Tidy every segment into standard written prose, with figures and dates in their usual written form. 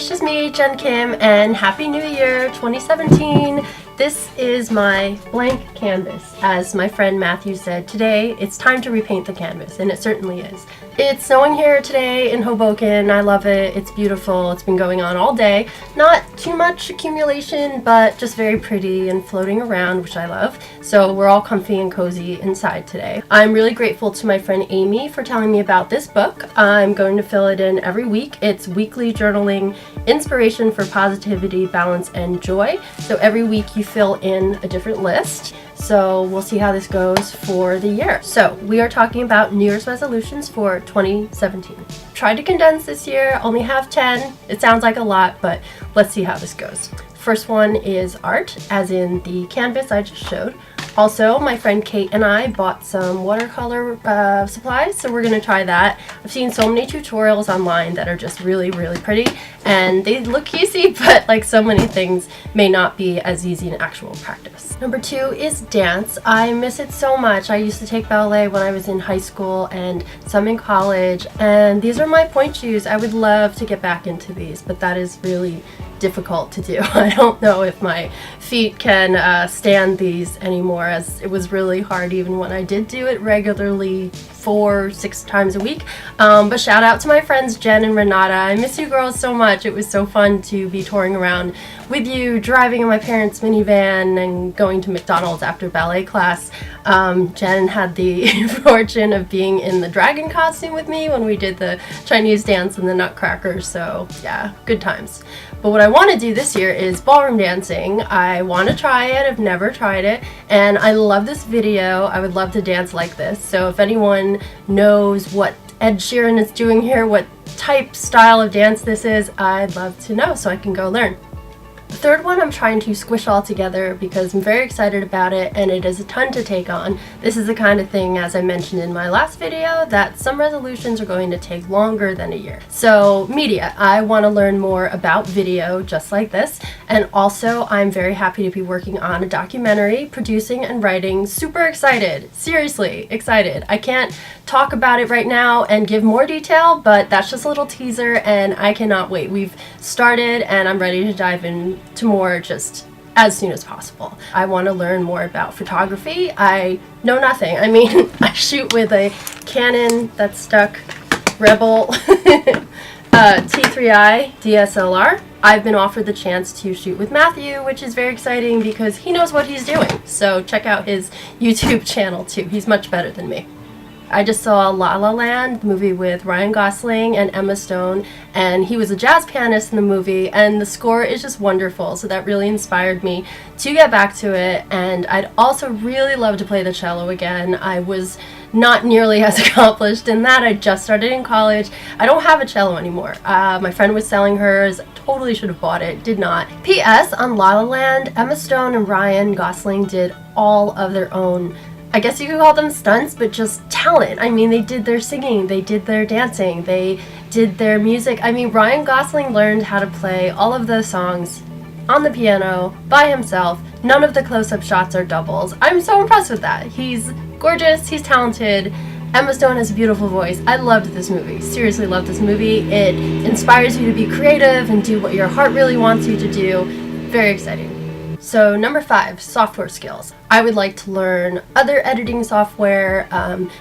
it's just me, Jen Kim, and Happy New Year 2017. This is my blank canvas. As my friend Matthew said, today it's time to repaint the canvas, and it certainly is. It's snowing here today in Hoboken. I love it. It's beautiful. It's been going on all day. Not too much accumulation, but just very pretty and floating around, which I love. So we're all comfy and cozy inside today. I'm really grateful to my friend Amy for telling me about this book. I'm going to fill it in every week. It's weekly journaling, inspiration for positivity, balance, and joy. So every week you fill in a different list. So we'll see how this goes for the year. So we are talking about New Year's resolutions for 2017. Tried to condense this year, only have 10. It sounds like a lot, but let's see how this goes. First one is art, as in the canvas I just showed. Also, my friend Kate and I bought some watercolor supplies, so we're going to try that. I've seen so many tutorials online that are just really, really pretty, and they look easy, but like so many things may not be as easy in actual practice. Number 2 is dance. I miss it so much. I used to take ballet when I was in high school and some in college, and these are my point shoes. I would love to get back into these, but that is really difficult to do. I don't know if my feet can stand these anymore, as it was really hard even when I did do it regularly 4-6 times a week. But shout out to my friends Jen and Renata. I miss you girls so much. It was so fun to be touring around with you, driving in my parents' minivan and going to McDonald's after ballet class. Jen had the fortune of being in the dragon costume with me when we did the Chinese dance and the Nutcracker, so yeah, good times. But what I want to do this year is ballroom dancing. I want to try it. I've never tried it, and I love this video. I would love to dance like this. So if anyone knows what Ed Sheeran is doing here, what type style of dance this is, I'd love to know so I can go learn. The third one I'm trying to squish all together because I'm very excited about it and it is a ton to take on. This is the kind of thing, as I mentioned in my last video, that some resolutions are going to take longer than a year. So media, I want to learn more about video just like this, and also I'm very happy to be working on a documentary, producing and writing. Super excited, seriously excited. I can't talk about it right now and give more detail, but that's just a little teaser and I cannot wait. We've started and I'm ready to dive into more just as soon as possible. I want to learn more about photography. I know nothing. I mean, I shoot with a Canon that's stuck Rebel T3i DSLR. I've been offered the chance to shoot with Matthew, which is very exciting because he knows what he's doing. So check out his YouTube channel too. He's much better than me. I just saw La La Land, the movie with Ryan Gosling and Emma Stone, and he was a jazz pianist in the movie, and the score is just wonderful, so that really inspired me to get back to it. And I'd also really love to play the cello again. I was not nearly as accomplished in that. I just started in college. I don't have a cello anymore. My friend was selling hers. Totally should have bought it. Did not. P.S. On La La Land, Emma Stone and Ryan Gosling did all of their own, I guess you could call them stunts, but just talent. I mean, they did their singing, they did their dancing, they did their music. I mean, Ryan Gosling learned how to play all of the songs on the piano by himself. None of the close-up shots are doubles. I'm so impressed with that. He's gorgeous, he's talented. Emma Stone has a beautiful voice. I loved this movie. Seriously loved this movie. It inspires you to be creative and do what your heart really wants you to do. Very exciting. So number 5, software skills. I would like to learn other editing software,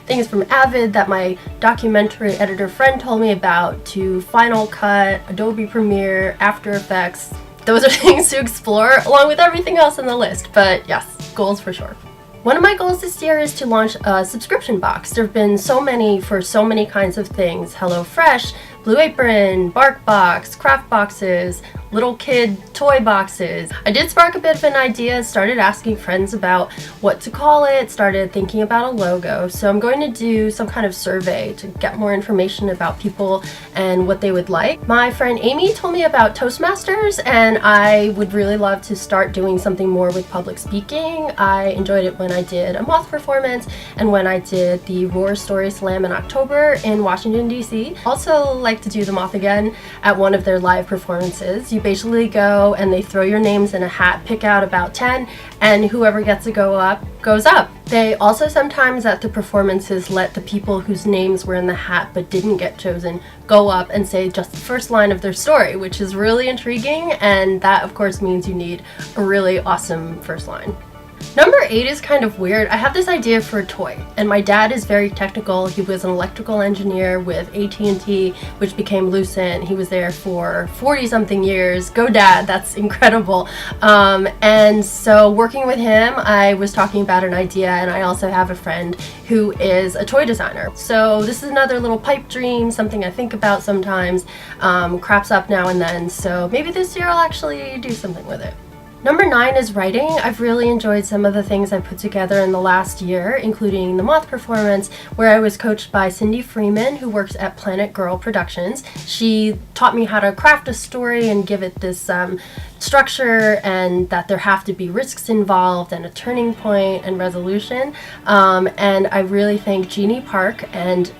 things from Avid that my documentary editor friend told me about, to Final Cut, Adobe Premiere, After Effects. Those are things to explore along with everything else on the list, but yes, goals for sure. One of my goals this year is to launch a subscription box. There have been so many for so many kinds of things. HelloFresh, Blue Apron, BarkBox, craft boxes, little kid toy boxes. I did spark a bit of an idea, started asking friends about what to call it, started thinking about a logo. So I'm going to do some kind of survey to get more information about people and what they would like. My friend Amy told me about Toastmasters, and I would really love to start doing something more with public speaking. I enjoyed it when I did a moth performance and when I did the Roar Story Slam in October in Washington, D.C. Also, like to do the Moth again at one of their live performances. You basically go and they throw your names in a hat, pick out about 10, and whoever gets to go up goes up. They also sometimes at the performances let the people whose names were in the hat but didn't get chosen go up and say just the first line of their story, which is really intriguing, and that of course means you need a really awesome first line. Number 8 is kind of weird. I have this idea for a toy, and my dad is very technical. He was an electrical engineer with AT&T, which became Lucent. He was there for 40-something years. Go Dad, that's incredible. And so working with him, I was talking about an idea, and I also have a friend who is a toy designer. So this is another little pipe dream, something I think about sometimes, crops up now and then. So maybe this year I'll actually do something with it. Number 9 is writing. I've really enjoyed some of the things I put together in the last year, including the Moth performance, where I was coached by Cindy Freeman, who works at Planet Girl Productions. She taught me how to craft a story and give it this structure, and that there have to be risks involved and a turning point and resolution. And I really thank Jeannie Park and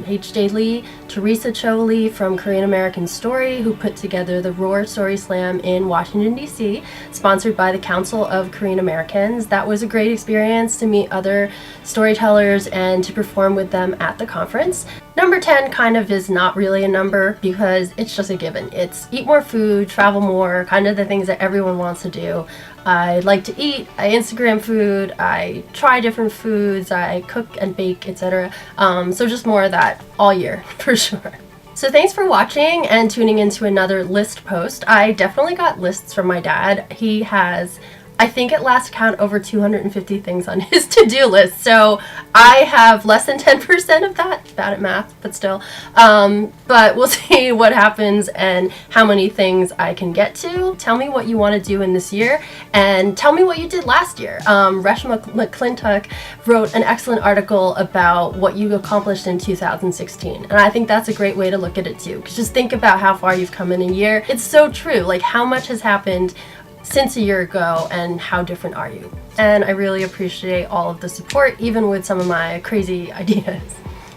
H.J. Lee, Teresa Cho Lee from Korean American Story, who put together the Roar Story Slam in Washington, D.C., sponsored by the Council of Korean Americans. That was a great experience to meet other storytellers and to perform with them at the conference. Number 10 kind of is not really a number because it's just a given. It's eat more food, travel more, kind of the things that everyone wants to do. I like to eat, I Instagram food, I try different foods, I cook and bake, etc. So just more of that all year, for sure. So thanks for watching and tuning into another list post. I definitely got lists from my dad. He has, I think at last count, over 250 things on his to-do list. So I have less than 10% of that. Bad at math, but still. But we'll see what happens and how many things I can get to. Tell me what you want to do in this year, and tell me what you did last year. Reshma McClintock wrote an excellent article about what you accomplished in 2016. And I think that's a great way to look at it too. Just think about how far you've come in a year. It's so true. Like, how much has happened since a year ago and how different are you? And I really appreciate all of the support, even with some of my crazy ideas.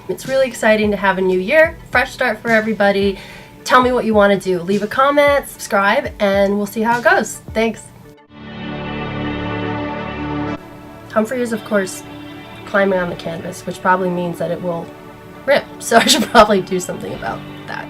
It's really exciting to have a new year, fresh start for everybody. Tell me what you want to do. Leave a comment, subscribe, and we'll see how it goes. Thanks. Humphrey is, of course, climbing on the canvas, which probably means that it will rip. So I should probably do something about that.